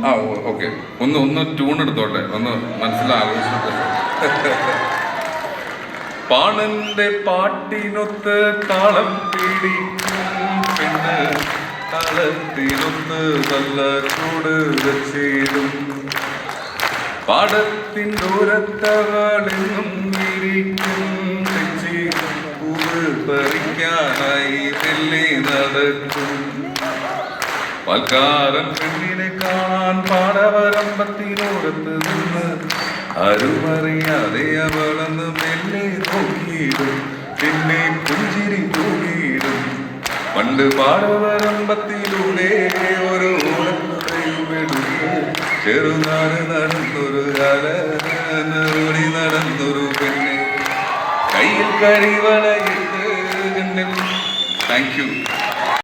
ആ ഓക്കെ, ഒന്ന് ട്യൂൺ എടുത്തോട്ടെ, ഒന്ന് മനസ്സിലാഘോഷിച്ചോട്ടെ. പാണന്റെ പാട്ടിനൊത്ത് താളം പിടിക്കും പെണ്ണ്, താളത്തിനൊത്ത് നല്ല ചൂട് വെച്ചിടും. പാടത്തിൻ്റോരത്തവളെന്നും ഇരിക്കും തെച്ചി പൂവ് പറിക്കാനായി വെള്ളി നടക്കും. പാൽക്കാരൻ പെണ്ണിനെ കാണാൻ പാടവരമ്പത്തിനോരത്ത് നിന്ന് ആരുമറിയാതെ അവളന്ന് മെല്ലെ നോക്കിയിടും, പിന്നെ പുഞ്ചിരി തൂകിയിടും. പണ്ട് പാടവരമ്പത്തിലൂടെ ഒരു ചെറുനാട് നടന്നൊരു കാലി നടന്നൊരു പെണ്ണ്, കയ്യിൽ കഴിവളയിട്ട്. Thank you.